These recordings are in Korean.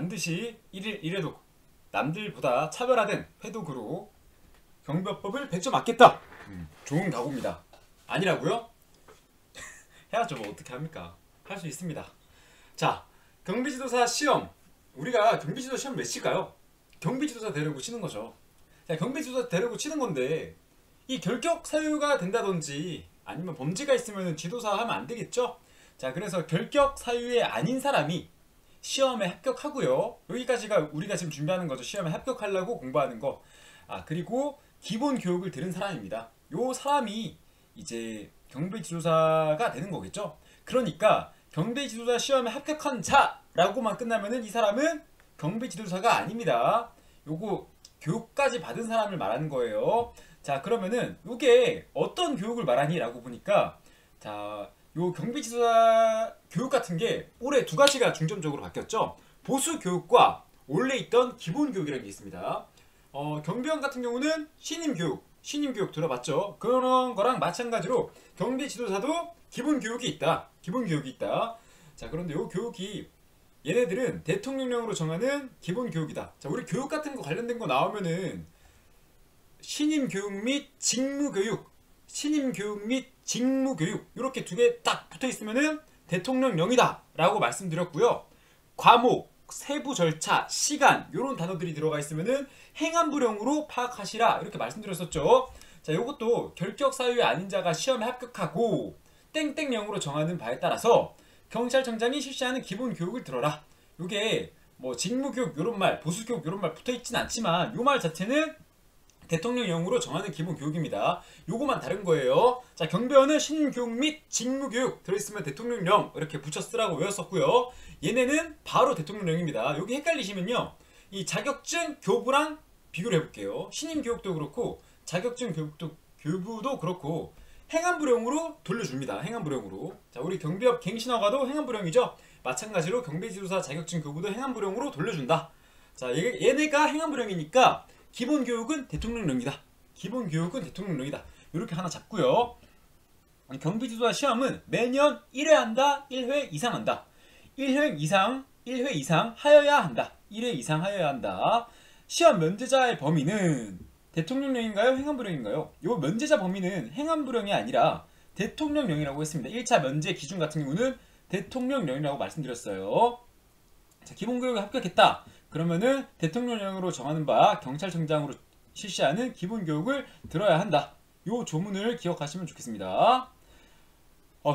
반드시 1일 1회독 남들보다 차별화된 회독으로 경비법을 100점 맞겠다. 좋은 각오입니다. 아니라고요? 해야죠. 뭐 어떻게 합니까? 할 수 있습니다. 자, 경비지도사 시험. 우리가 경비지도사 시험 몇 칠까요? 경비지도사 되려고 치는 거죠. 자, 경비지도사 되려고 치는 건데 이 결격 사유가 된다든지 아니면 범죄가 있으면 지도사 하면 안 되겠죠? 자, 그래서 결격 사유에 아닌 사람이 시험에 합격하고요. 여기까지가 우리가 지금 준비하는 거죠. 시험에 합격하려고 공부하는 거. 그리고 기본 교육을 들은 사람입니다. 요 사람이 이제 경비지도사가 되는 거겠죠. 그러니까 경비지도사 시험에 합격한 자라고만 끝나면은 이 사람은 경비지도사가 아닙니다. 요거 교육까지 받은 사람을 말하는 거예요. 자, 그러면은 요게 어떤 교육을 말하니? 라고 보니까 자, 요 경비지도사 교육 같은 게 올해 두 가지가 중점적으로 바뀌었죠. 보수 교육과 원래 있던 기본 교육이라는 게 있습니다. 경비원 같은 경우는 신임 교육 들어봤죠? 그런 거랑 마찬가지로 경비지도사도 기본 교육이 있다. 기본 교육이 있다. 자, 그런데 요 교육이 얘네들은 대통령령으로 정하는 기본 교육이다. 자, 우리 교육 같은 거 관련된 거 나오면은 신임 교육 및 직무 교육, 신임 교육 및 직무 교육 이렇게 두 개 딱 붙어 있으면은 대통령령이다 라고 말씀드렸고요. 과목, 세부 절차, 시간 이런 단어들이 들어가 있으면은 행안부령으로 파악하시라 이렇게 말씀드렸었죠. 자, 요것도 결격 사유의 아닌 자가 시험에 합격하고 땡땡령으로 정하는 바에 따라서 경찰청장이 실시하는 기본 교육을 들어라. 요게 뭐 직무교육 요런 말, 보수교육 요런 말 붙어있진 않지만 요 말 자체는 대통령령으로 정하는 기본 교육입니다. 요거만 다른 거예요. 자, 경비원은 신임교육 및 직무교육 들어있으면 대통령령 이렇게 붙여 쓰라고 외웠었고요. 얘네는 바로 대통령령입니다. 여기 헷갈리시면요, 이 자격증 교부랑 비교를 해볼게요. 신임교육도 그렇고 자격증 교부도 그렇고 행안부령으로 돌려줍니다. 행안부령으로. 자, 우리 경비업 갱신허가도 행안부령이죠. 마찬가지로 경비지도사 자격증 교부도 행안부령으로 돌려준다. 자, 얘네가 행안부령이니까 기본 교육은 대통령령이다. 기본 교육은 대통령령이다. 이렇게 하나 잡고요. 경비지도사 시험은 매년 1회 한다. 1회 이상 한다. 1회 이상 하여야 한다. 1회 이상 하여야 한다. 시험 면제자의 범위는 대통령령인가요? 행안부령인가요? 요 면제자 범위는 행안부령이 아니라 대통령령이라고 했습니다. 1차 면제 기준 같은 경우는 대통령령이라고 말씀드렸어요. 자, 기본교육에 합격했다. 그러면은 대통령령으로 정하는 바 경찰청장으로 실시하는 기본교육을 들어야 한다. 요 조문을 기억하시면 좋겠습니다.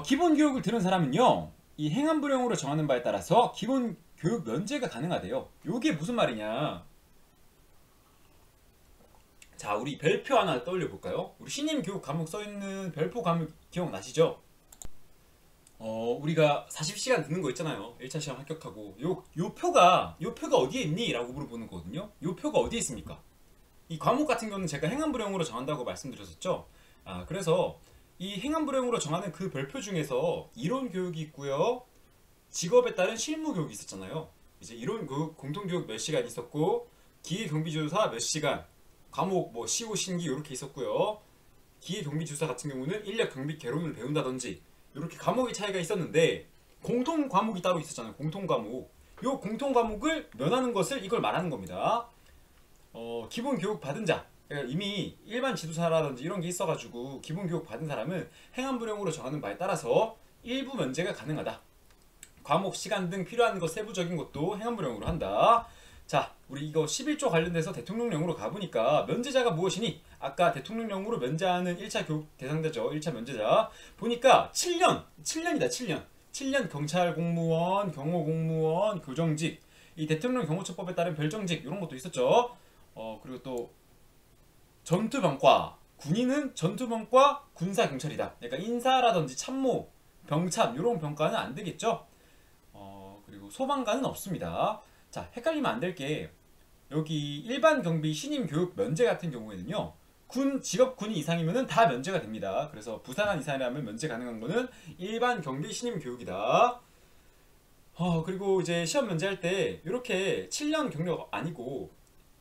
기본교육을 들은 사람은요, 이 행안부령으로 정하는 바에 따라서 기본교육 면제가 가능하대요. 요게 무슨 말이냐? 자, 우리 별표 하나 떠올려 볼까요? 우리 신임 교육 과목 써있는 별표 과목 기억나시죠? 우리가 40시간 듣는 거 있잖아요. 1차 시험 합격하고 요 표가 어디에 있니? 라고 물어보는 거거든요. 요 표가 어디에 있습니까? 이 과목 같은 경우는 제가 행안부령으로 정한다고 말씀드렸었죠. 그래서 이 행안부령으로 정하는 그 별표 중에서 이론 교육이 있고요, 직업에 따른 실무 교육이 있었잖아요. 이제 이론 교육, 공통교육 몇 시간 있었고, 기계경비지도사 몇 시간, 과목 뭐 시오 신기 이렇게 있었고요. 기계경비지도사 같은 경우는 인력 경비 개론을 배운다든지 이렇게 과목의 차이가 있었는데, 공통 과목이 따로 있었잖아요. 공통 과목. 요 공통 과목을 면하는 것을 이걸 말하는 겁니다. 기본 교육 받은 자, 그러니까 이미 일반 지도사라든지 이런 게 있어가지고 기본 교육 받은 사람은 행안부령으로 정하는 바에 따라서 일부 면제가 가능하다. 과목, 시간 등 필요한 것 세부적인 것도 행안부령으로 한다. 자, 우리 이거 11조 관련돼서 대통령령으로 가보니까 면제자가 무엇이니? 아까 대통령령으로 면제하는 1차 교육 대상자죠. 1차 면제자. 보니까 7년이다. 7년 경찰 공무원, 경호 공무원, 교정직, 이 대통령 경호처법에 따른 별정직 이런 것도 있었죠. 그리고 또 전투병과, 군인은 전투병과 군사경찰이다. 그러니까 인사라든지 참모, 병참 이런 병과는 안 되겠죠. 그리고 소방관은 없습니다. 자, 헷갈리면 안 될 게, 여기 일반 경비 신임 교육 면제 같은 경우에는요, 직업군인 이상이면은 다 면제가 됩니다. 그래서 부사관 이상이라면 면제 가능한 거는 일반 경비 신임 교육이다. 그리고 이제 시험 면제할 때 이렇게 7년 경력 아니고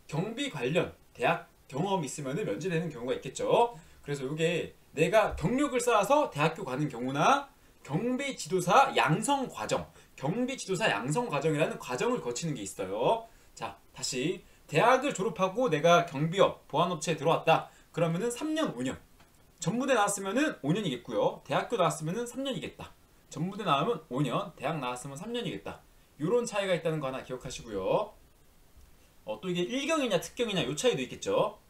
경비 관련 대학 경험 있으면은 면제되는 경우가 있겠죠. 그래서 이게 내가 경력을 쌓아서 대학교 가는 경우나 경비지도사 양성과정, 경비지도사 양성과정이라는 과정을 거치는 게 있어요. 자, 다시 대학을 졸업하고 내가 경비업, 보안업체에 들어왔다. 그러면은 3년, 5년. 전무대 나왔으면은 5년이겠고요. 대학교 나왔으면은 3년이겠다. 전무대 나오면 5년, 대학 나왔으면 3년이겠다. 요런 차이가 있다는 거 하나 기억하시고요. 또 이게 1경이냐 특경이냐 요 차이도 있겠죠.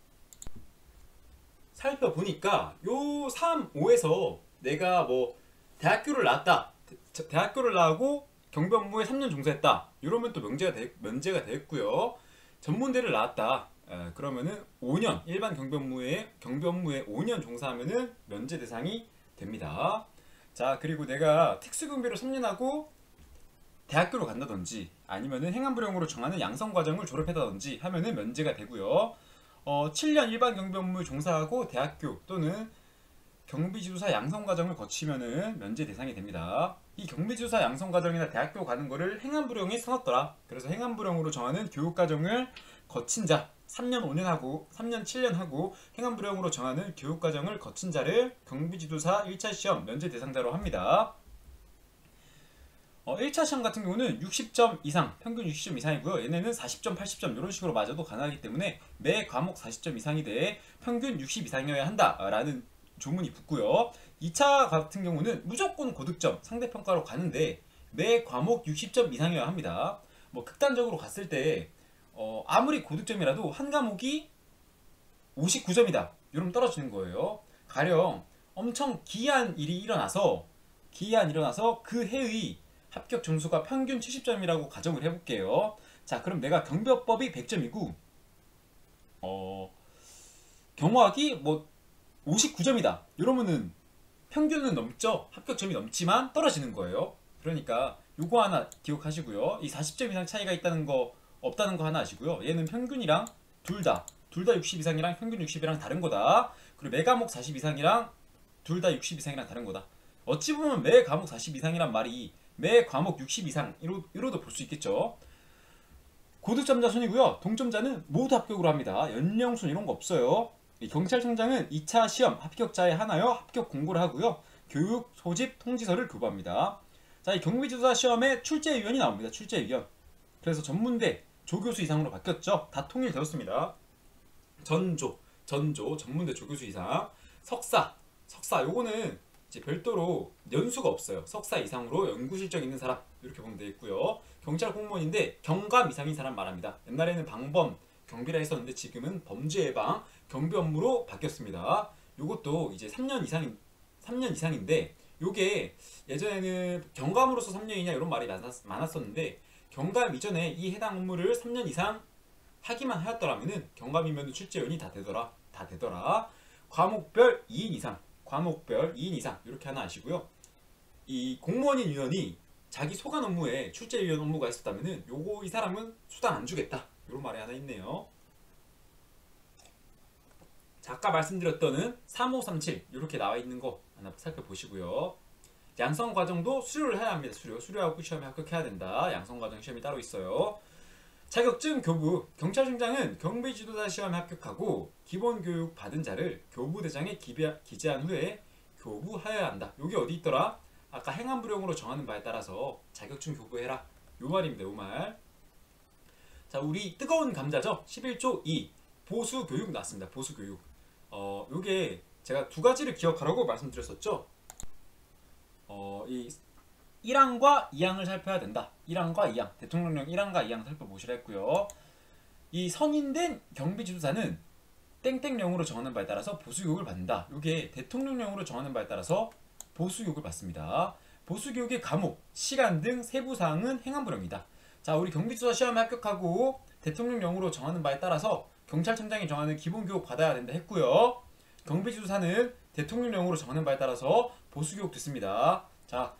살펴보니까 요 3, 5에서 내가 뭐 대학교를 나왔다. 대학교를 나오고 경비업무에 3년 종사했다. 이러면 또 면제가 되겠고요. 전문대를 나왔다. 그러면은 5년 일반 경비업무에 5년 종사하면은 면제 대상이 됩니다. 자, 그리고 내가 특수경비로 3년 하고 대학교로 간다든지 아니면은 행안부령으로 정하는 양성과정을 졸업했다든지 하면은 면제가 되고요. 7년 일반 경비업무에 종사하고 대학교 또는 경비지도사 양성과정을 거치면은 면제 대상이 됩니다. 이 경비지도사 양성과정이나 대학교 가는 거를 행안부령이 써놨더라. 그래서 행안부령으로 정하는 교육과정을 거친 자 3년 5년 하고 3년 7년 하고 행안부령으로 정하는 교육과정을 거친 자를 경비지도사 1차 시험 면제 대상자로 합니다. 1차 시험 같은 경우는 60점 이상, 평균 60점 이상이고요. 얘네는 40점, 80점 이런 식으로 맞아도 가능하기 때문에 매 과목 40점 이상이 돼 평균 60 이상이어야 한다라는 조문이 붙고요. 2차 같은 경우는 무조건 고득점, 상대평가로 가는데 매 과목 60점 이상이어야 합니다. 뭐 극단적으로 갔을 때 아무리 고득점이라도 한 과목이 59점이다. 이러면 떨어지는 거예요. 가령 엄청 기이한 일이 일어나서 그 해의 합격 점수가 평균 70점이라고 가정을 해볼게요. 자, 그럼 내가 경비업법이 100점이고 경호학이 뭐 59점이다. 이러면은 평균은 넘죠. 합격점이 넘지만 떨어지는 거예요. 그러니까 요거 하나 기억하시고요. 이 40점 이상 차이가 있다는 거 없다는 거 하나 아시고요. 얘는 평균이랑 둘 다 60 이상이랑 평균 60이랑 다른 거다. 그리고 매 과목 40 이상이랑 둘 다 60 이상이랑 다른 거다. 어찌 보면 매 과목 40 이상이란 말이 매 과목 60 이상 이로도 볼 수 있겠죠. 고득점자 순이고요. 동점자는 모두 합격으로 합니다. 연령순 이런 거 없어요. 경찰청장은 2차 시험 합격자에 한하여 합격 공고를 하고요. 교육 소집 통지서를 교부합니다. 자, 이 경비지도사 시험에 출제위원이 나옵니다. 출제위원. 그래서 전문대 조교수 이상으로 바뀌었죠. 다 통일되었습니다. 전문대 조교수 이상. 석사 요거는 이제 별도로 연수가 없어요. 석사 이상으로 연구 실적 있는 사람 이렇게 보면 되겠고요. 경찰 공무원인데 경감 이상인 사람 말합니다. 옛날에는 방범 경비라 했었는데 지금은 범죄 예방 경비 업무로 바뀌었습니다. 요것도 이제 3년 이상인데 요게 예전에는 경감으로서 3년이냐 이런 말이 많았었는데 경감 이전에 이 해당 업무를 3년 이상 하기만 하였더라면은 경감이면 출제위원이 다 되더라. 과목별 2인 이상 이렇게 하나 아시고요. 이 공무원인 인원이 자기 소관 업무에 출제위원 업무가 있었다면은 요거 이 사람은 수당 안 주겠다. 이런 말이 하나 있네요. 자, 아까 말씀드렸던 3537 이렇게 나와 있는 거 하나 살펴보시고요. 양성 과정도 수료를 해야 합니다. 수료하고 시험에 합격해야 된다. 양성 과정 시험이 따로 있어요. 자격증 교부 경찰청장은 경비지도사 시험에 합격하고 기본교육 받은 자를 교부대장에 기재한 후에 교부하여야 한다. 여기 어디 있더라? 아까 행안부령으로 정하는 바에 따라서 자격증 교부해라. 요 말입니다. 요 말. 자, 우리 뜨거운 감자죠? 11조 2 보수교육 나왔습니다. 보수교육. 요게 제가 두 가지를 기억하라고 말씀드렸었죠. 이 1항과 2항을 살펴야 된다. 1항과 2항. 대통령령 1항과 2항 살펴보시라 했고요. 이 선임된 경비지도사는 땡땡령으로 정하는 바에 따라서 보수교육을 받는다. 요게 대통령령으로 정하는 바에 따라서 보수교육을 받습니다. 보수교육의 과목, 시간 등 세부사항은 행안부령이다. 자, 우리 경비지도사 시험에 합격하고 대통령령으로 정하는 바에 따라서 경찰청장이 정하는 기본교육 받아야 된다 했고요. 경비지도사는 대통령령으로 정하는 바에 따라서 보수교육 듣습니다. 자,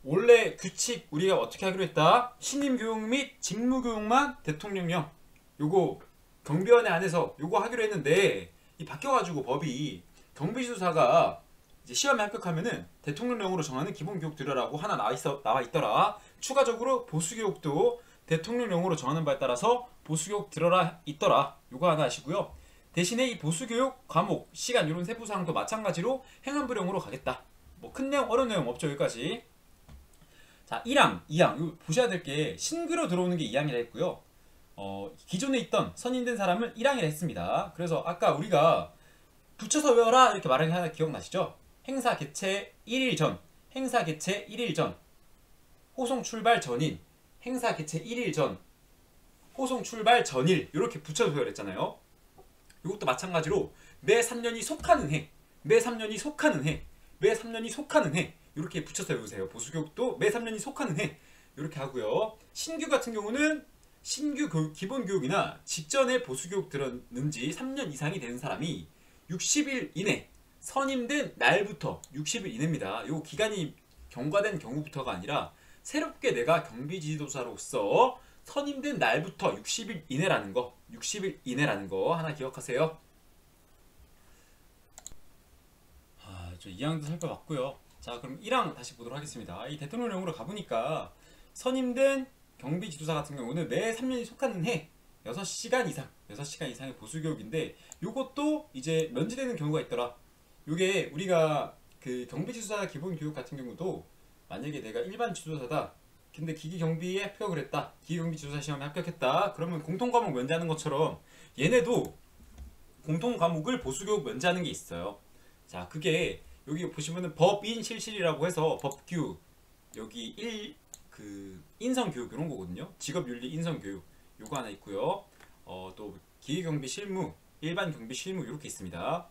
원래 규칙 우리가 어떻게 하기로 했다? 신임교육 및 직무교육만 대통령령. 요거 경비원회 안에서 요거 하기로 했는데 이 바뀌어가지고 법이 경비지도사가 이제 시험에 합격하면은 대통령령으로 정하는 기본교육 들으라고 하나 나와 있더라. 추가적으로 보수교육도 대통령령으로 정하는 바에 따라서 보수교육 들어라 있더라. 요거 하나 아시고요. 대신에 이 보수교육 과목, 시간 이런 세부사항도 마찬가지로 행안부령으로 가겠다. 뭐 큰 내용 어려운 내용 없죠. 여기까지. 자 1항 2항 이거 보셔야 될 게 신규로 들어오는 게 2항이라 했고요. 기존에 있던 선임된 사람을 1항이라 했습니다. 그래서 아까 우리가 붙여서 외워라 이렇게 말한 게 하나 기억나시죠? 행사 개최 1일 전, 행사 개최 1일 전, 호송 출발 전인, 행사 개최 1일 전, 호송 출발 전일 이렇게 붙여서 외우랬잖아요. 이것도 마찬가지로 매 3년이 속하는 해, 매 3년이 속하는 해, 매 3년이 속하는 해 이렇게 붙여서 외우세요. 보수교육도 매 3년이 속하는 해 이렇게 하고요. 신규 같은 경우는 신규 기본교육이나 직전에 보수교육 들었는 지 3년 이상이 되는 사람이 60일 이내 선임된 날부터 60일 이내입니다. 요 기간이 경과된 경우부터가 아니라 새롭게 내가 경비지도사로서 선임된 날부터 60일 이내라는 거, 60일 이내라는 거 하나 기억하세요. 저 2항도 살펴봤고요. 자 그럼 1항 다시 보도록 하겠습니다. 이 대통령령으로 가보니까 선임된 경비지도사 같은 경우는 매 3년이 속하는 해 6시간 이상, 6시간 이상의 보수교육인데 요것도 이제 면제되는 경우가 있더라. 요게 우리가 그 경비지도사 기본교육 같은 경우도 만약에 내가 일반 지도사다. 근데 기기경비에 합격을 했다. 기기경비 지도사 시험에 합격했다. 그러면 공통과목 면제하는 것처럼 얘네도 공통과목을 보수교육 면제하는 게 있어요. 자 그게 여기 보시면은 법인 실실이라고 해서 법규 여기 인성교육 이런 거거든요. 직업윤리 인성교육 요거 하나 있고요. 또 기계경비 실무, 일반 경비 실무 이렇게 있습니다.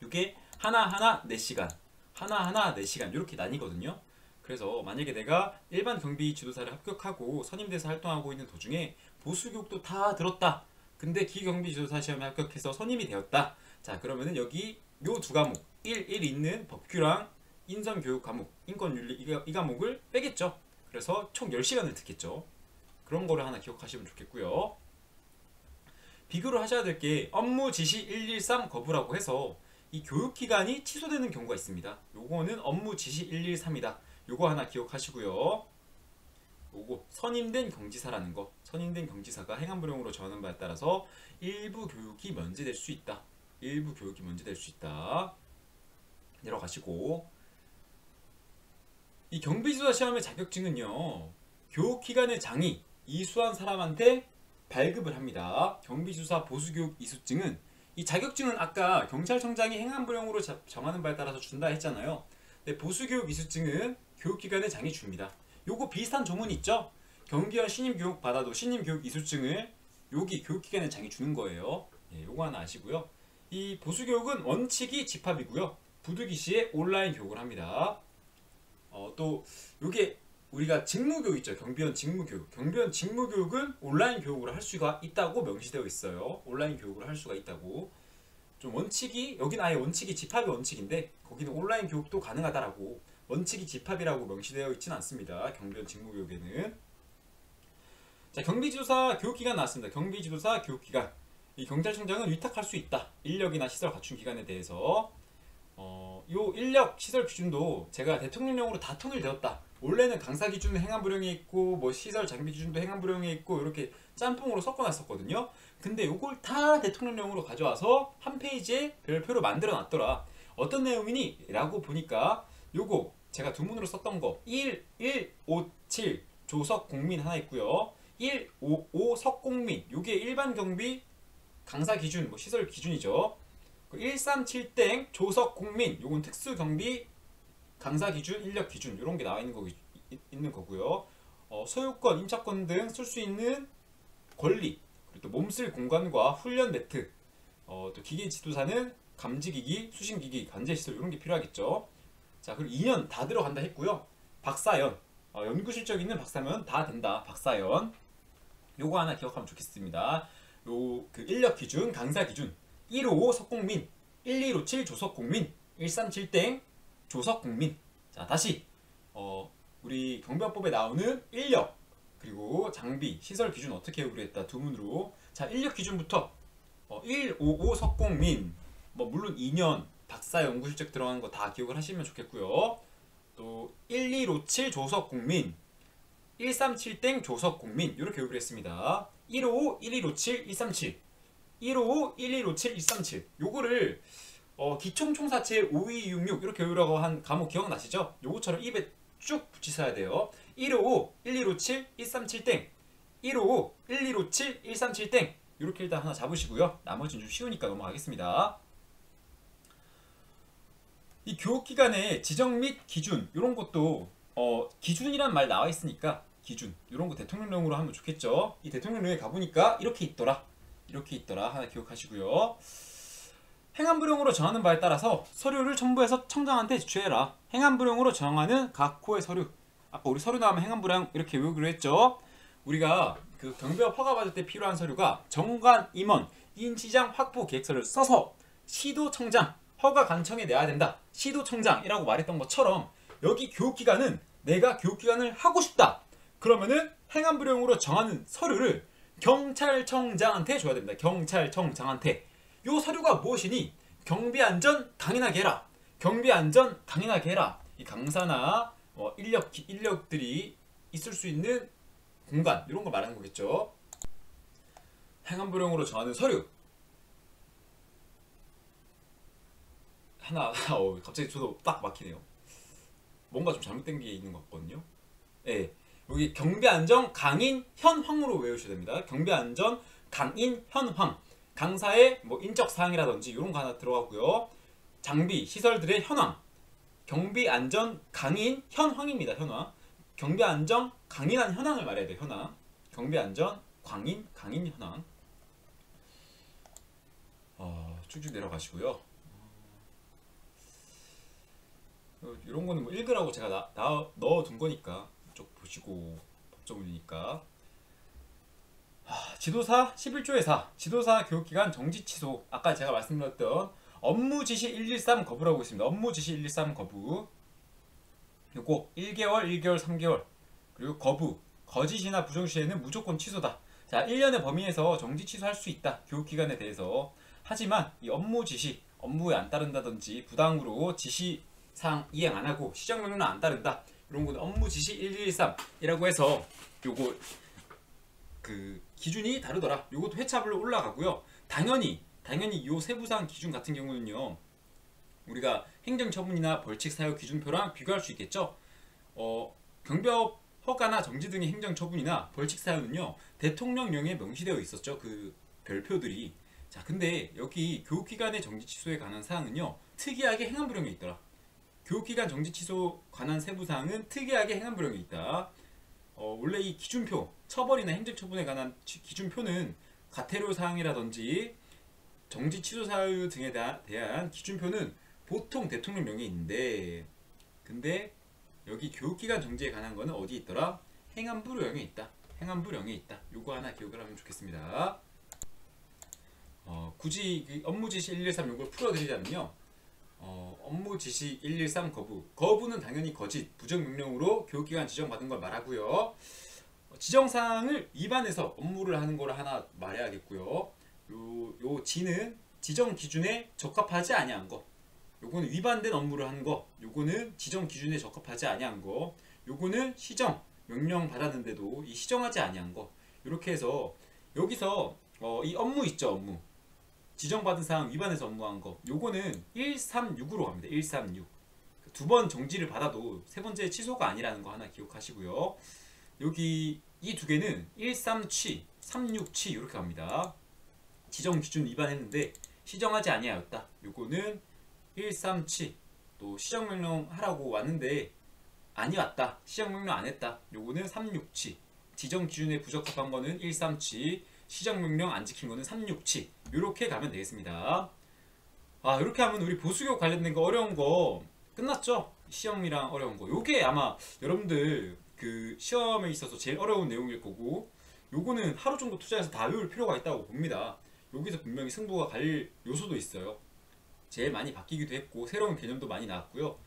이게 하나하나 4시간, 하나하나 4시간 이렇게 나뉘거든요. 그래서 만약에 내가 일반 경비 지도사를 합격하고 선임돼서 활동하고 있는 도중에 보수교육도 다 들었다. 근데 기계경비 지도사 시험에 합격해서 선임이 되었다. 자 그러면은 여기 요 두 과목 1 있는 법규랑 인성교육 과목, 인권윤리 이 과목을 빼겠죠. 그래서 총 10시간을 듣겠죠. 그런 거를 하나 기억하시면 좋겠고요. 비교를 하셔야 될 게 업무 지시 113 거부라고 해서 이 교육기간이 취소되는 경우가 있습니다. 요거는 업무 지시 113이다. 요거 하나 기억하시고요. 요거 선임된 경지사라는 거, 선임된 경지사가 행안부령으로 정하는 바에 따라서 일부 교육이 면제될 수 있다. 일부 교육이 면제될 수 있다. 내려가시고 이 경비지도사 시험의 자격증은요. 교육기간의 장이 이수한 사람한테 발급을 합니다. 경비지도사 보수교육 이수증은 이 자격증은 아까 경찰청장이 행안부령으로 정하는 바에 따라서 준다 했잖아요. 근데 보수교육 이수증은 교육기관의 장이 줍니다. 요거 비슷한 조문이 있죠? 경비원 신임교육 받아도 신임교육 이수증을 여기 교육기관의 장이 주는 거예요. 예, 요거 하나 아시고요. 이 보수교육은 원칙이 집합이고요. 부득이 시에 온라인 교육을 합니다. 또 요게 우리가 직무교육 있죠. 경비원 직무교육. 경비원 직무교육은 온라인 교육을 할 수가 있다고 명시되어 있어요. 온라인 교육을 할 수가 있다고. 좀 원칙이 여긴 아예 원칙이 집합이 원칙인데 거기는 온라인 교육도 가능하다라고 원칙이 집합이라고 명시되어 있지는 않습니다. 경비원 직무교육에는. 자 경비지도사 교육기간 나왔습니다. 경비지도사 교육기간. 이 경찰청장은 위탁할 수 있다. 인력이나 시설 갖춘 기관에 대해서. 요 인력 시설 기준도 제가 대통령령으로 다 통일되었다. 원래는 강사 기준은 행안부령에 있고 뭐 시설 장비 기준도 행안부령에 있고 이렇게 짬뽕으로 섞어놨었거든요. 근데 요걸 다 대통령령으로 가져와서 한 페이지에 별표로 만들어 놨더라. 어떤 내용이니? 라고 보니까 요거 제가 두문으로 썼던 거 1157 조석공민 하나 있고요. 155 석공민 요게 일반 경비 강사 기준 뭐 시설 기준이죠. 137땡 조석공민 요건 특수경비 강사 기준, 인력 기준 이런 게 나와 있는 거고요. 소유권, 임차권 등 쓸 수 있는 권리, 그리고 또 몸쓸 공간과 훈련 매트, 또 기계 지도사는 감지기기, 수신기기, 관제시설 이런 게 필요하겠죠. 자 그리고 2년 다 들어간다 했고요. 박사연, 연구 실적 있는 박사면 다 된다. 박사연. 요거 하나 기억하면 좋겠습니다. 요 그 인력 기준, 강사 기준 155 석공민, 1157 조석공민, 137땡 조석공민. 자 다시 우리 경비법에 나오는 인력 그리고 장비 시설 기준 어떻게 우리했다 두문으로. 자 인력 기준부터 155 석공민 뭐 물론 2년 박사 연구 실적 들어가는 거 다 기억을 하시면 좋겠고요. 또 1157 조석공민, 137땡 조석공민 이렇게 교육을 했습니다. 155, 1157, 137 155, 1157, 137 요거를 기총총사 제5266 이렇게 외우라고 한 과목 기억나시죠? 요거처럼 입에 쭉 붙이셔야 돼요. 155, 1257, 137땡 155, 1257, 137땡 이렇게 일단 하나 잡으시고요. 나머지는 좀 쉬우니까 넘어가겠습니다. 이 교육기간의 지정 및 기준 이런 것도 기준이란 말 나와 있으니까 기준 이런 거 대통령령으로 하면 좋겠죠. 이 대통령령에 가보니까 이렇게 있더라 하나 기억하시고요. 행안부령으로 정하는 바에 따라서 서류를 첨부해서 청장한테 제출해라. 행안부령으로 정하는 각 호의 서류. 아까 우리 서류 나오면 행안부령 이렇게 외우기로 했죠. 우리가 그 경비업 허가 받을 때 필요한 서류가 정관 임원 인지장 확보 계획서를 써서 시도청장 허가 간청에 내야 된다. 시도청장이라고 말했던 것처럼 여기 교육기관은 내가 교육기관을 하고 싶다. 그러면은 행안부령으로 정하는 서류를 경찰청장한테 줘야 됩니다. 경찰청장한테. 요 서류가 무엇이니? 경비안전 강인하게 해라. 경비안전 강인하게 해라. 이 강사나 인력들이 있을 수 있는 공간 이런 거 말하는 거겠죠. 행안부령으로 정하는 서류 하나 갑자기 저도 딱 막히네요. 뭔가 좀 잘못된 게 있는 것 같거든요. 예, 여기 경비안전 강인 현황으로 외우셔야 됩니다. 경비안전 강인 현황 강사의 인적사항이라든지 이런 거 하나 들어가고요. 장비 시설들의 현황 경비안전 강인 현황입니다. 현황 경비안전 강인한 현황을 말해야 돼요. 현황 경비안전 강인 현황 쭉쭉 내려가시고요. 이런 거는 읽으라고 제가 넣어둔 거니까 쭉 보시고 법조문이니까. 지도사 11조의 4 지도사 교육기간 정지 취소. 아까 제가 말씀드렸던 업무지시 113 거부라고 있습니다. 업무지시 113 거부 요거 1개월 3개월 그리고 거부 거짓이나 부정시에는 무조건 취소다. 자, 1년의 범위에서 정지 취소할 수 있다. 교육기간에 대해서. 하지만 이 업무지시 업무에 안 따른다든지 부당으로 지시사항 이행 안하고 시정명령은 안 따른다. 이런 거는 업무지시 1113이라고 해서 요거 그 기준이 다르더라. 요것도 회차별로 올라가고요. 당연히 요 세부사항 기준 같은 경우는요. 우리가 행정처분이나 벌칙 사유 기준표랑 비교할 수 있겠죠. 경비업 허가나 정지 등의 행정처분이나 벌칙 사유는요. 대통령령에 명시되어 있었죠. 그 별표들이. 자, 근데 여기 교육기간의 정지 취소에 관한 사항은요. 특이하게 행안부령에 있더라. 교육기간 정지 취소 관한 세부사항은 특이하게 행안부령에 있다. 원래 이 기준표, 처벌이나 행정처분에 관한 기준표는 가태료 사항이라든지 정지 취소 사유 등에 대한 기준표는 보통 대통령령에 있는데, 근데 여기 교육기간 정지에 관한 거는 어디 있더라? 행안부령에 있다. 행안부령에 있다. 요거 하나 기억을 하면 좋겠습니다. 굳이 업무지시 113 요걸 풀어드리자면요. 업무지시 113 거부는 당연히 거짓, 부정명령으로 교육기간 지정받은 걸 말하고요. 지정사항을 위반해서 업무를 하는 걸 하나 말해야겠고요. 요 지는 지정 기준에 적합하지 아니한 거. 요거는 위반된 업무를 하는 거. 요거는 지정 기준에 적합하지 아니한 거. 요거는 시정 명령 받았는데도 이 시정하지 아니한 거. 이렇게 해서 여기서 이 업무 있죠. 업무 지정받은 사항 위반해서 업무한 거. 요거는 136으로 갑니다. 136. 두 번 정지를 받아도 세 번째 취소가 아니라는 거 하나 기억하시고요. 여기 이 두 개는 137, 367 이렇게 갑니다. 지정 기준 위반했는데 시정하지 아니하였다. 요거는 137. 또 시정명령 하라고 왔는데 아니왔다. 시정명령 안 했다. 요거는 367. 지정 기준에 부적합한 거는 137. 시정명령 안 지킨 거는 367. 요렇게 가면 되겠습니다. 이렇게 하면 우리 보수교육 관련된 거 어려운 거 끝났죠? 시험이랑 어려운 거. 요게 아마 여러분들 그 시험에 있어서 제일 어려운 내용일 거고, 요거는 하루 정도 투자해서 다 외울 필요가 있다고 봅니다. 여기서 분명히 승부가 갈릴 요소도 있어요. 제일 많이 바뀌기도 했고 새로운 개념도 많이 나왔고요.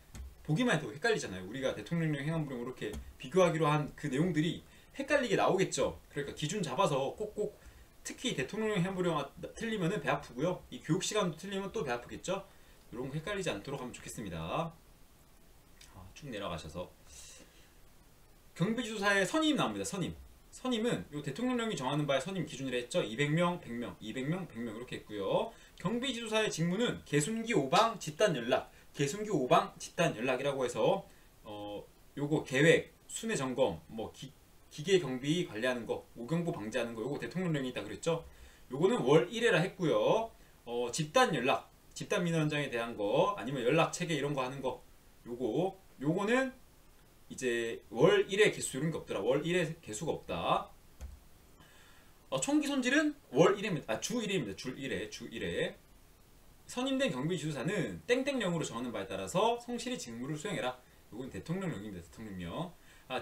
보기만 해도 헷갈리잖아요. 우리가 대통령령 행안부령 이렇게 비교하기로 한 그 내용들이 헷갈리게 나오겠죠. 그러니까 기준 잡아서 꼭꼭, 특히 대통령령 행안부령 틀리면은 배 아프고요. 이 교육 시간도 틀리면 또 배 아프겠죠. 이런 거 헷갈리지 않도록 하면 좋겠습니다. 쭉 내려가셔서 경비지도사의 선임 나옵니다. 선임은 요 대통령령이 정하는 바에 선임 기준이라 했죠. 200명, 100명, 200명, 100명 이렇게 했고요. 경비지도사의 직무는 개순기 오방 집단 연락, 개순기 오방 집단 연락이라고 해서 요거 계획, 순회 점검, 뭐 기계 경비 관리하는 거, 오경보 방지하는 거, 요거 대통령령이 있다 그랬죠. 요거는 월 1회라 했고요. 집단 연락, 집단 민원장에 대한 거, 아니면 연락 체계 이런 거 하는 거, 요거는 이제 월 1회 개수 이런 게 없더라. 월 1회 개수가 없다. 총기 손질은 월 1회입니다. 주 1회입니다. 주 1회. 선임된 경비지도사는 땡땡령으로 정하는 바에 따라서 성실히 직무를 수행해라. 이건 대통령령입니다. 대통령령.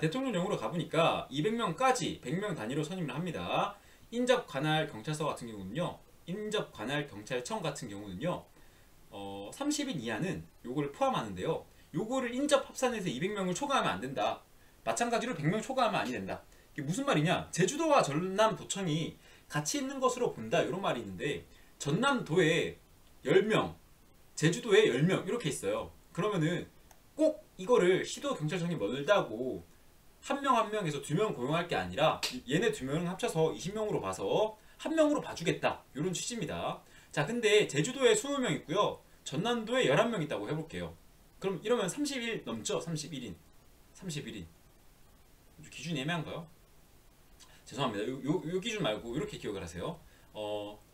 대통령령으로 가보니까 200명까지 100명 단위로 선임을 합니다. 인접 관할 경찰서 같은 경우는요. 인접 관할 경찰청 같은 경우는요. 30인 이하는 요거를 포함하는데요. 요거를 인접 합산해서 200명을 초과하면 안 된다. 마찬가지로 100명 초과하면 아니 된다. 이게 무슨 말이냐? 제주도와 전남도청이 같이 있는 것으로 본다. 이런 말이 있는데 전남도에 10명, 제주도에 10명 이렇게 있어요. 그러면은 꼭 이거를 시도 경찰청이 멀다고 한 명 한 명에서 2명 고용할 게 아니라 얘네 2명 합쳐서 20명으로 봐서 한 명으로 봐주겠다. 이런 취지입니다. 자, 근데 제주도에 20명 있고요. 전남도에 11명 있다고 해볼게요. 그럼 이러면 31 넘죠? 31인. 기준이 애매한가요? 죄송합니다. 요 기준 말고 이렇게 기억을 하세요.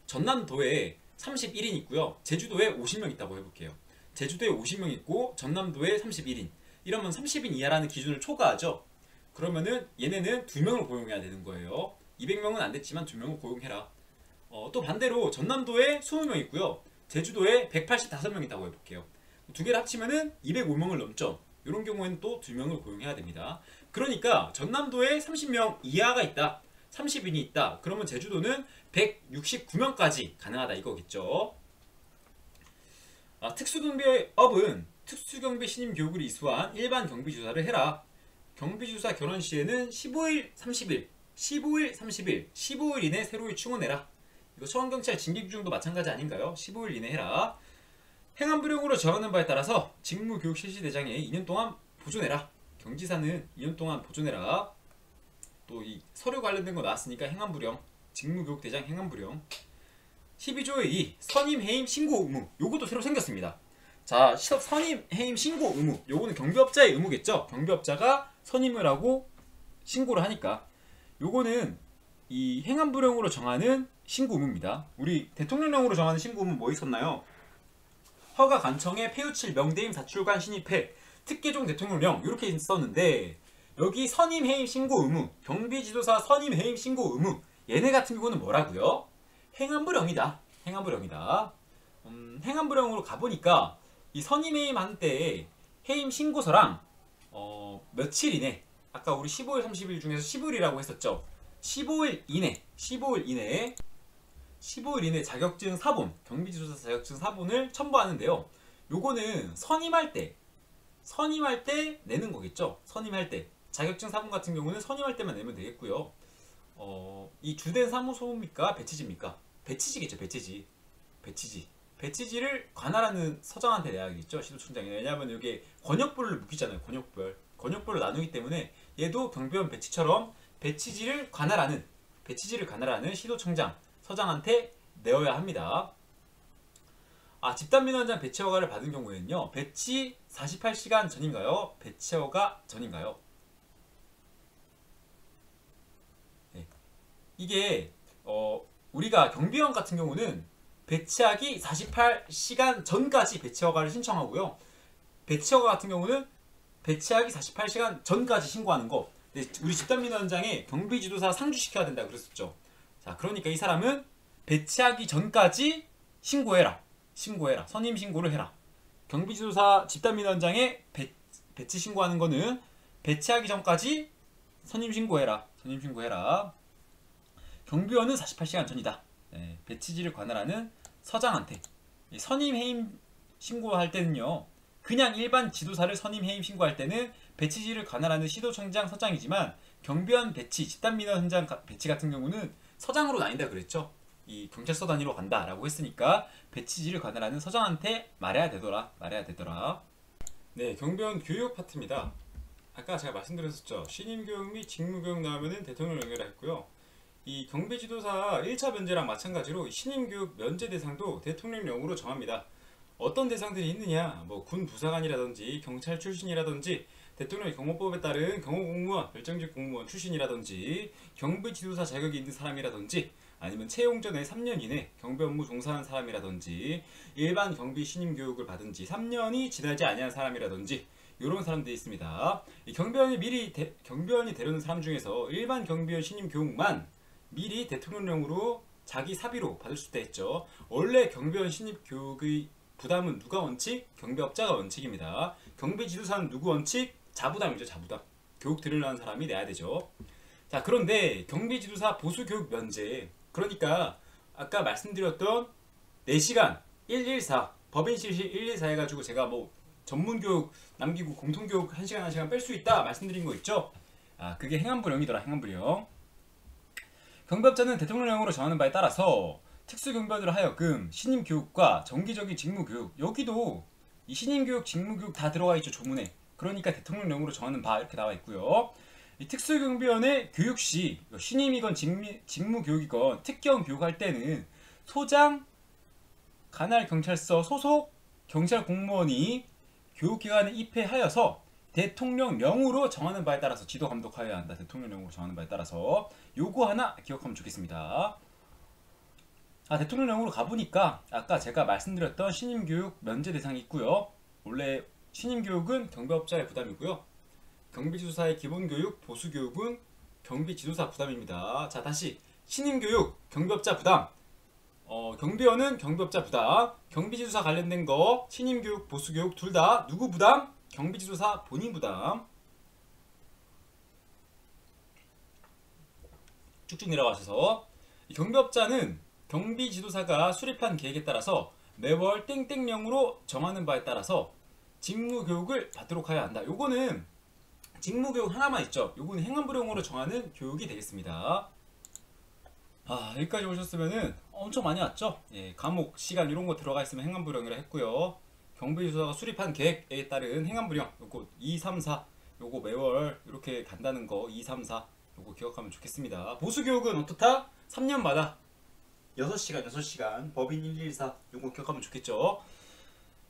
전남도에 31인 있고요. 제주도에 50명 있다고 해볼게요. 제주도에 50명 있고 전남도에 31인. 이러면 30인 이하라는 기준을 초과하죠. 그러면은 얘네는 2명을 고용해야 되는 거예요. 200명은 안 됐지만 2명을 고용해라. 또 반대로 전남도에 20명 있고요. 제주도에 185명 있다고 해볼게요. 두 개를 합치면은 205명을 넘죠. 이런 경우에는 또 2명을 고용해야 됩니다. 그러니까 전남도에 30명 이하가 있다. 30인이 있다. 그러면 제주도는 169명까지 가능하다 이거겠죠. 특수경비업은 특수경비 신임 교육을 이수한 일반 경비주사를 해라. 경비주사 결혼 시에는 15일, 30일, 15일 이내 새로이 충원해라. 이거 소방경찰 징계규정도 마찬가지 아닌가요? 15일 이내 해라. 행안부령으로 정하는 바에 따라서 직무교육 실시대장에 2년 동안 보존해라. 경지사는 2년 동안 보존해라. 또 이 서류 관련된 거 나왔으니까 행안부령, 직무교육대장 행안부령. 12조의 2 선임 해임 신고 의무. 요것도 새로 생겼습니다. 자, 선임 해임 신고 의무. 요거는 경비업자의 의무겠죠. 경비업자가 선임을 하고 신고를 하니까. 요거는 이 행안부령으로 정하는 신고 의무입니다. 우리 대통령령으로 정하는 신고 의무 뭐 있었나요? 허가 간청에 폐유칠 명대임 사출관 신입회 특계종 대통령령 이렇게 있었는데 여기 선임 해임 신고 의무, 경비지도사 선임 해임 신고 의무 얘네 같은 경우는 뭐라고요? 행안부령이다. 행안부령이다. 행안부령으로 가보니까 이 선임 해임 한때 해임 신고서랑 며칠 이내 아까 우리 15일 30일 중에서 15일이라고 했었죠. 15일 이내 자격증 사본, 경비지도사 자격증 사본을 첨부하는데요. 요거는 선임할 때 내는 거겠죠. 선임할 때 자격증 사본 같은 경우는 선임할 때만 내면 되겠고요. 이 주된 사무소입니까? 배치지입니까? 배치지겠죠. 배치지를 관할하는 서장한테 내야겠죠. 시도청장이. 왜냐하면 이게 권역별로 묶이잖아요. 권역별로 나누기 때문에 얘도 경비원 배치처럼 배치지를 관할하는 시도청장, 서장한테 내어야 합니다. 집단민원장 배치 허가를 받은 경우에는요. 배치 48시간 전인가요? 배치 허가 전인가요? 네. 이게 우리가 경비원 같은 경우는 배치하기 48시간 전까지 배치 허가를 신청하고요. 배치 허가 같은 경우는 배치하기 48시간 전까지 신고하는 거. 우리 집단민원장에 경비지도사 상주시켜야 된다 그랬었죠. 자, 그러니까 이 사람은 배치하기 전까지 신고해라. 선임 신고를 해라. 경비지도사 집단민원장에 배치 신고하는 거는 배치하기 전까지 선임 신고해라. 경비원은 48시간 전이다. 네, 배치지를 관할하는 서장한테 선임 해임 신고할 때는요. 그냥 일반 지도사를 선임 해임 신고할 때는 배치지를 관할하는 시도청장 서장이지만 경비원 배치, 집단민원장 배치 같은 경우는 서장으로 나뉜다 그랬죠. 이 경찰서 단위로 간다라고 했으니까 배치지를 관할하는 서장한테 말해야 되더라. 네, 경비원 교육 파트입니다. 아까 제가 말씀드렸었죠. 신임교육 및 직무교육 나오면은 대통령령이라 했고요. 이 경비지도사 1차 면제랑 마찬가지로 신임교육 면제 대상도 대통령령으로 정합니다. 어떤 대상들이 있느냐, 뭐 군 부사관이라든지 경찰 출신이라든지 대통령 경호법에 따른 경호공무원, 별정직 공무원 출신이라든지 경비지도사 자격이 있는 사람이라든지 아니면 채용 전에 3년 이내 경비 업무 종사한 사람이라든지 일반 경비 신임 교육을 받은 지 3년이 지나지 아니한 사람이라든지 이런 사람들이 있습니다. 이 경비원이 되려는 사람 중에서 일반 경비원 신임 교육만 미리 대통령령으로 자기 사비로 받을 수 있다 했죠. 원래 경비원 신임 교육의 부담은 누가 원칙? 경비업자가 원칙입니다. 경비지도사는 누구 원칙? 자부담이죠. 자부담. 교육 들으려는 사람이 내야 되죠. 자, 그런데 경비지도사 보수교육 면제, 그러니까 아까 말씀드렸던 4시간 114 법인실시 114 해가지고 제가 뭐 전문교육 남기고 공통교육 1시간 1시간 뺄 수 있다 말씀드린 거 있죠. 아, 그게 행안부령이더라. 행안부령. 경비업자는 대통령령으로 정하는 바에 따라서 특수경비원으로 하여금 신임교육과 정기적인 직무교육, 여기도 이 신임교육, 직무교육 다 들어가 있죠. 조문에. 그러니까 대통령령으로 정하는 바 이렇게 나와 있고요. 이 특수경비원의 교육시 신임이건 직무교육이건 특경 교육할 때는 소장 관할경찰서 소속 경찰 공무원이 교육기관에 입회하여서 대통령령으로 정하는 바에 따라서 지도 감독하여야 한다. 대통령령으로 정하는 바에 따라서 요거 하나 기억하면 좋겠습니다. 아, 대통령령으로 가보니까 아까 제가 말씀드렸던 신임교육 면제 대상이 있고요. 원래 신임교육은 경비업자의 부담이고요. 경비지도사의 기본교육, 보수교육은 경비지도사 부담입니다. 자, 다시 신임교육, 경비업자 부담. 경비원은 경비업자 부담. 경비지도사 관련된 거 신임교육, 보수교육 둘 다 누구 부담? 경비지도사 본인 부담. 쭉쭉 내려가셔서 경비업자는 경비지도사가 수립한 계획에 따라서 매월 땡땡령으로 정하는 바에 따라서 직무교육을 받도록 해야 한다. 요거는 직무교육 하나만 있죠. 요거는 행안부령으로 정하는 교육이 되겠습니다. 아, 여기까지 오셨으면은 엄청 많이 왔죠. 예, 과목, 시간 이런 거 들어가 있으면 행안부령이라 했고요. 경비지도사가 수립한 계획에 따른 행안부령 요거 2, 3, 4 요거 매월 이렇게 간다는 거 2, 3, 4 요거 기억하면 좋겠습니다. 보수교육은 어떻다? 3년마다 6시간 법인 114 요거 기억하면 좋겠죠.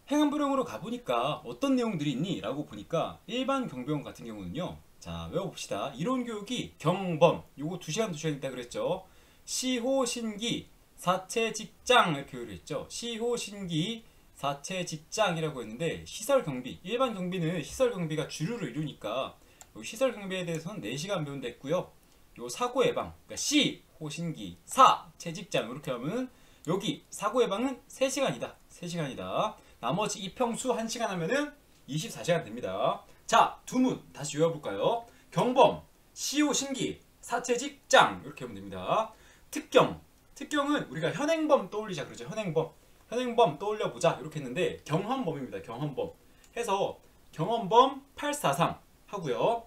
행안부령으로 가보니까 어떤 내용들이 있니? 라고 보니까 일반 경비원 같은 경우는요, 자 외워봅시다. 이론교육이 경범 요거 2시간 2시간 있다 그랬죠. 시호신기 사체직장 이렇게 교육을 했죠. 시호신기 사체직장이라고 했는데 시설경비, 일반 경비는 시설경비가 주류를 이루니까 시설경비에 대해서는 4시간 배운다 했고요. 요 사고예방, 그러니까 시호신기 사체직장 이렇게 하면 여기 사고예방은 3시간이다. 3시간이다. 나머지 이평수 1시간 하면은 24시간 됩니다. 자, 두문 다시 외워볼까요? 경범, 시호신기, 사체직장 이렇게 하면 됩니다. 특경, 특경은 우리가 현행범 떠올리자 그러죠. 현행범 떠올려보자 이렇게 했는데 경험범입니다. 경험범 해서 경험범 843 하고요.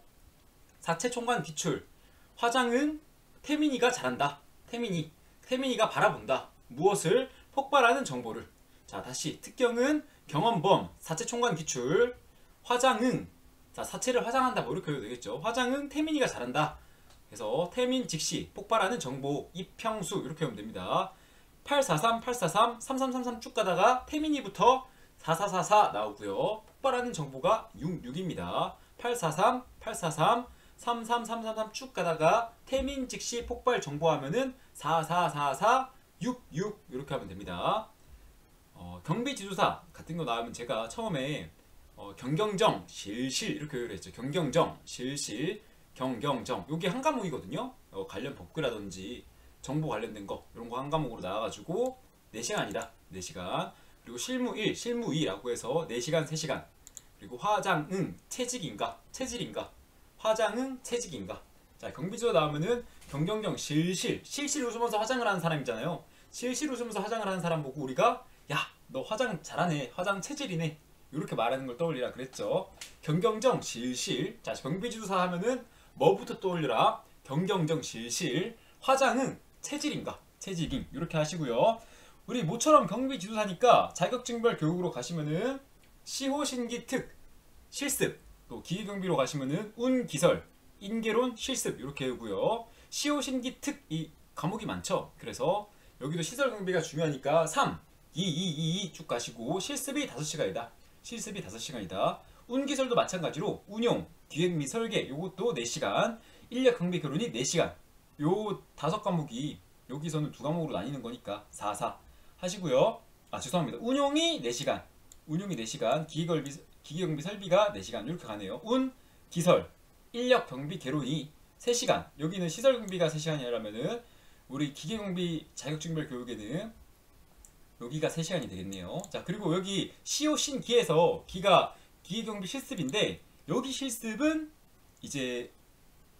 사체총관 기출, 화장은 태민이가 잘한다. 태민이가 바라본다. 무엇을? 폭발하는 정보를. 자, 다시 특경은 경험범, 사체총관 기출, 화장은, 자 사체를 화장한다 뭐 이렇게 해도 되겠죠. 화장은 태민이가 잘한다. 그래서 태민 즉시 폭발하는 정보 이평수 이렇게 하면 됩니다. 843, 843, 3333 쭉 가다가 태민이부터 4444 나오고요. 폭발하는 정보가 66입니다. 843, 843, 33333 쭉 가다가 태민 즉시 폭발 정보하면은 4444, 66 이렇게 하면 됩니다. 경비지도사 같은 거 나오면 제가 처음에 경경정, 실실 이렇게 교육을 했죠. 경경정, 실실, 경경정 요게 한 과목이거든요. 관련 법규라든지 정보 관련된 거 이런 거 한 과목으로 나와가지고 4시간이다. 4시간. 그리고 실무 1, 실무 2라고 해서 4시간, 3시간. 그리고 화장은 체질인가? 화장은 체직인가? 자, 경비지도 나오면은 경경정, 실실 웃으면서 화장을 하는 사람이잖아요. 실실 웃으면서 화장을 하는 사람 보고 우리가 야, 너 화장 잘하네. 화장 체질이네. 이렇게 말하는 걸 떠올리라 그랬죠. 경경정, 실실. 자, 경비지도사 하면은 뭐부터 떠올려라? 경경정, 실실. 화장은 체질인가? 체질임. 이렇게 하시고요. 우리 모처럼 경비지도사니까 자격증별 교육으로 가시면은 시호신기특 실습, 또 기계경비로 가시면은 운기설, 인계론 실습 이렇게 하고요. 시호신기특 이 과목이 많죠. 그래서 여기도 시설 경비가 중요하니까 3, 2 쭉 가시고 실습이 5시간이다. 실습이 5시간이다. 운기설도 마찬가지로 운용, 기획 및 설계 요것도 4시간, 인력 경비 교론이 4시간. 요 5과목이 여기서는 2과목으로 나뉘는 거니까 4, 4 하시고요. 아 죄송합니다. 운용이 4시간, 운용이 4시간, 기계경비 설비가 4시간 이렇게 가네요. 운, 기설, 인력 경비 개론이 3시간. 여기는 시설 경비가 3시간이라면은 우리 기계경비 자격증별 교육에는 여기가 3시간이 되겠네요. 자, 그리고 여기 시오 신기에서 기가 기계경비 실습인데 여기 실습은 이제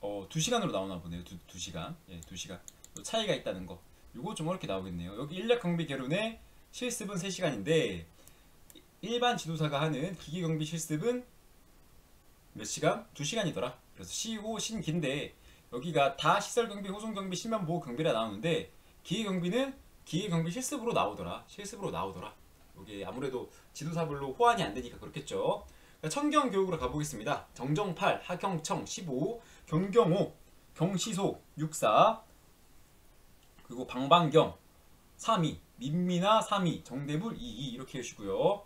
2시간으로 나오나 보네요. 2시간. 예, 2시간. 차이가 있다는 거. 요거 좀 어렵게 나오겠네요. 여기 인력 경비 개론의 실습은 3시간인데 일반 지도사가 하는 기계경비 실습은 몇 시간? 2시간이더라. 그래서 시오 신기인데 여기가 다 시설경비, 호송경비, 실면보호경비라 나오는데 기계경비는 기계경비 실습으로 나오더라. 실습으로 나오더라. 이게 아무래도 지도사별로 호환이 안 되니까 그렇겠죠. 청경교육으로 가보겠습니다. 정정 8, 하경청 15, 경경호, 경시소 64, 그리고 방방경 32, 민미나 32, 정대불 22 이렇게 해주시고요.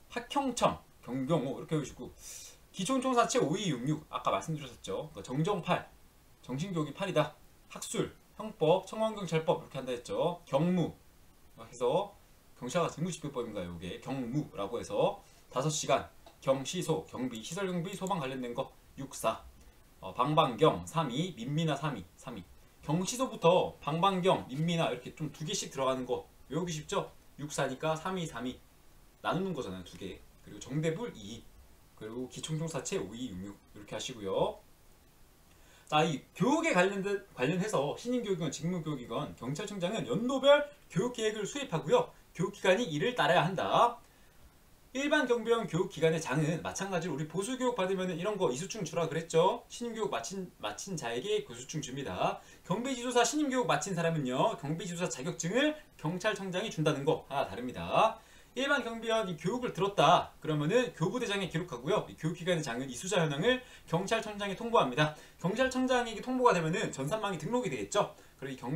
학형청, 경경호 이렇게 해주시고 기초총사체 5266 아까 말씀드렸었죠. 정정 8, 정신교육이 8이다. 학술, 형법, 청원경찰법 이렇게 한다 했죠. 경무 해서 경찰과 직무집행법인가요? 이게 경무라고 해서 5시간, 경시소, 경비, 시설경비, 소방 관련된 거 64, 방방경 32, 민미나 32, 경시소부터 방방경, 민미나 이렇게 좀 2개씩 들어가는 거 외우기 쉽죠? 64니까 32, 32 나누는 거잖아요. 2개. 그리고 정대불 2, 그리고 기총총사체 5266 이렇게 하시고요. 자, 이 교육에 관련해서 신임교육이건 직무교육이건 경찰청장은 연도별 교육계획을 수립하고요. 교육기관이 이를 따라야 한다. 일반 경비원 교육기관의 장은 마찬가지로 우리 보수교육 받으면 이런 거 이수증 주라 그랬죠. 신임교육 마친 자에게 교수증 줍니다. 경비지도사 신임교육 마친 사람은요, 경비지도사 자격증을 경찰청장이 준다는 거 하나 다릅니다. 일반 경비원 이 교육을 들었다 그러면은 교부대장에 기록하고요. 이 교육기관의 장은 이수자 현황을 경찰청장에 통보합니다. 경찰청장에게 통보가 되면은 전산망이 등록이 되겠죠. 그리고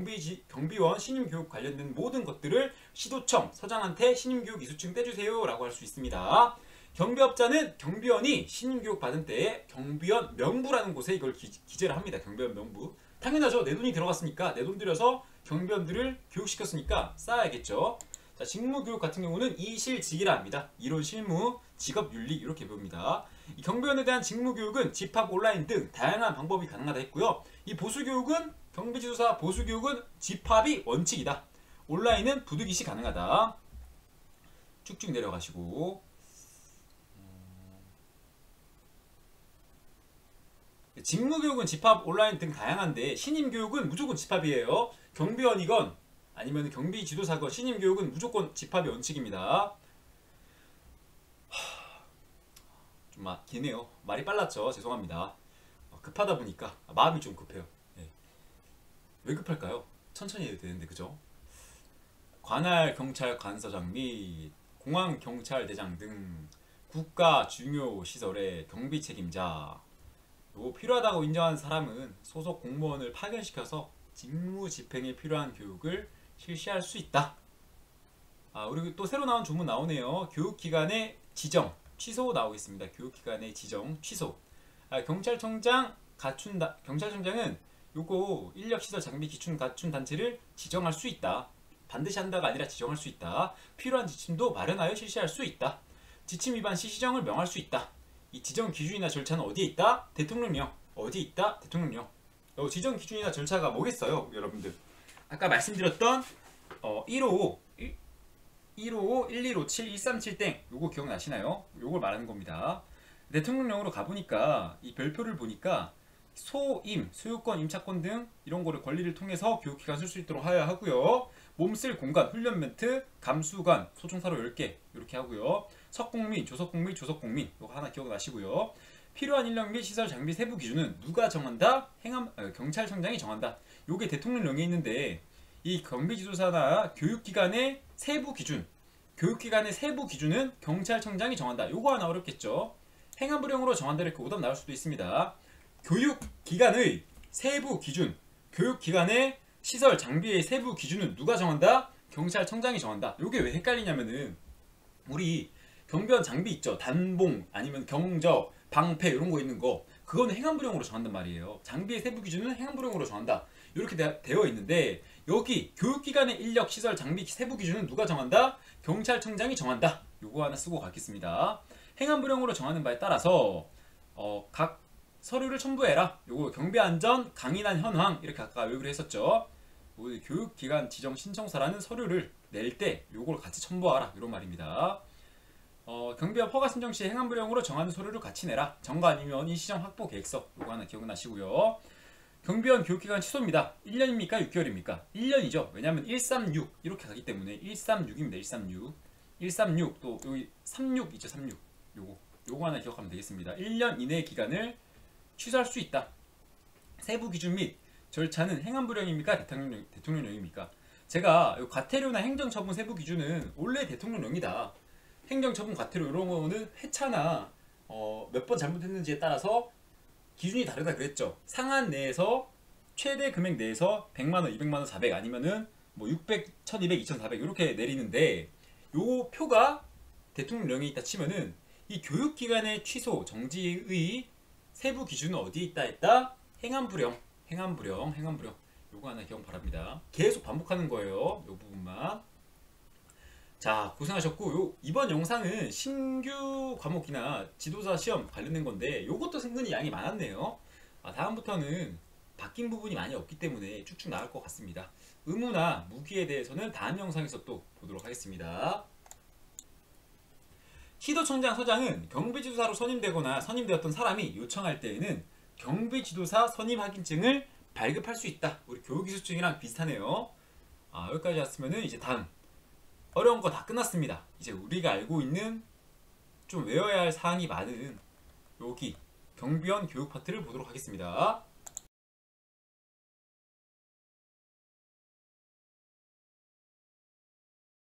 경비원 신임교육 관련된 모든 것들을 시도청 서장한테 신임교육 이수증 떼주세요 라고 할 수 있습니다. 경비업자는 경비원이 신임교육 받은 때에 경비원 명부라는 곳에 이걸 기재를 합니다. 경비원 명부. 당연하죠. 내 돈이 들어갔으니까 내 돈 들여서 경비원들을 교육시켰으니까 쌓아야겠죠. 자, 직무교육 같은 경우는 이실직이라 합니다. 이론, 실무, 직업윤리 이렇게 배웁니다. 이 경비원에 대한 직무교육은 집합, 온라인 등 다양한 방법이 가능하다 했고요. 이 보수교육은 경비지도사 보수교육은 집합이 원칙이다. 온라인은 부득이시 가능하다. 쭉쭉 내려가시고 직무교육은 집합, 온라인 등 다양한데 신임교육은 무조건 집합이에요. 경비원이건 아니면 경비지도사건 신임교육은 무조건 집합이 원칙입니다. 좀 기네요. 말이 빨랐죠. 죄송합니다. 급하다 보니까 마음이 좀 급해요. 네. 왜 급할까요? 천천히 해도 되는데 그죠? 관할 경찰 관서장 및 공항 경찰대장 등 국가 중요 시설의 경비 책임자, 요 필요하다고 인정한 사람은 소속 공무원을 파견시켜서 직무 집행에 필요한 교육을 실시할 수 있다. 그리고 또 새로 나온 조문 나오네요. 교육기관의 지정, 취소 나오겠습니다. 교육기관의 지정, 취소. 경찰청장은 요거 인력시설 장비 기준 갖춘 단체를 지정할 수 있다. 반드시 한다가 아니라 지정할 수 있다. 필요한 지침도 마련하여 실시할 수 있다. 지침 위반 시 시정을 명할 수 있다. 이 지정 기준이나 절차는 어디에 있다? 대통령령. 어디에 있다? 대통령령. 지정 기준이나 절차가 뭐겠어요, 여러분들? 아까 말씀드렸던 155, 1257, 137땡 요거 기억나시나요? 요걸 말하는 겁니다. 대통령령으로 가보니까 이 별표를 보니까 소임, 소유권, 임차권 등 이런 거를 권리를 통해서 교육기관 쓸 수 있도록 하여야 하고요. 몸쓸 공간, 훈련 멘트, 감수관, 소총사로 10개 이렇게 하고요. 석공민, 조석공민, 조석공민 요거 하나 기억나시고요. 필요한 인력 및 시설 장비 세부 기준은 누가 정한다? 경찰청장이 정한다. 요게 대통령령에 있는데 이 경비지도사나 교육기관의 세부 기준은 경찰청장이 정한다. 요거 하나 어렵겠죠. 행안부령으로 정한다 이렇게 오답 나올 수도 있습니다. 교육기관의 세부 기준, 교육기관의 시설 장비의 세부 기준은 누가 정한다? 경찰청장이 정한다. 요게 왜 헷갈리냐면은 우리 경비원 장비 있죠. 단봉 아니면 경적, 방패 이런 거 있는 거 그거는 행안부령으로 정한단 말이에요. 장비의 세부 기준은 행안부령으로 정한다. 이렇게 되어 있는데 여기 교육기관의 인력, 시설, 장비 세부 기준은 누가 정한다? 경찰청장이 정한다. 요거 하나 쓰고 가겠습니다. 행안부령으로 정하는 바에 따라서 각 서류를 첨부해라. 요거 경비안전 강인한 현황 이렇게 아까 요구를 했었죠. 우리 교육기관 지정 신청서라는 서류를 낼 때 요걸 같이 첨부하라 이런 말입니다. 경비업 허가 신청 시 행안부령으로 정하는 서류를 같이 내라. 정가 아니면 일시정 확보 계획서 요거 하나 기억나시고요. 경비원 교육기간 취소입니다. 1년입니까? 6개월입니까? 1년이죠. 왜냐면 136 이렇게 가기 때문에 136입니다. 136 136 또 여기 36 있죠. 36 요거 하나 기억하면 되겠습니다. 1년 이내의 기간을 취소할 수 있다. 세부 기준 및 절차는 행안부령입니까? 대통령령입니까? 제가 과태료나 행정처분 세부 기준은 원래 대통령령이다. 행정처분 과태료 이런 거는 회차나 몇 번 잘못했는지에 따라서 기준이 다르다 그랬죠. 상한 내에서 최대 금액 내에서 100만원, 200만원, 400 아니면은 뭐 600, 1200, 2400 이렇게 내리는데 요 표가 대통령령이 있다 치면은 이 교육기관의 취소, 정지의 세부 기준은 어디에 있다 했다? 행안부령. 요거 하나 기억 바랍니다. 계속 반복하는 거예요. 요 부분만. 자, 고생하셨고 이번 영상은 신규 과목이나 지도사 시험 관련된 건데 요것도 은근히 양이 많았네요. 다음부터는 바뀐 부분이 많이 없기 때문에 쭉쭉 나갈 것 같습니다. 의무나 무기에 대해서는 다음 영상에서 또 보도록 하겠습니다. 시도청장 서장은 경비지도사로 선임되거나 선임되었던 사람이 요청할 때에는 경비지도사 선임 확인증을 발급할 수 있다. 우리 교육이수증이랑 비슷하네요. 여기까지 왔으면은 이제 다음 어려운 거 다 끝났습니다. 이제 우리가 알고 있는 좀 외워야 할 사항이 많은 여기 경비원 교육 파트를 보도록 하겠습니다.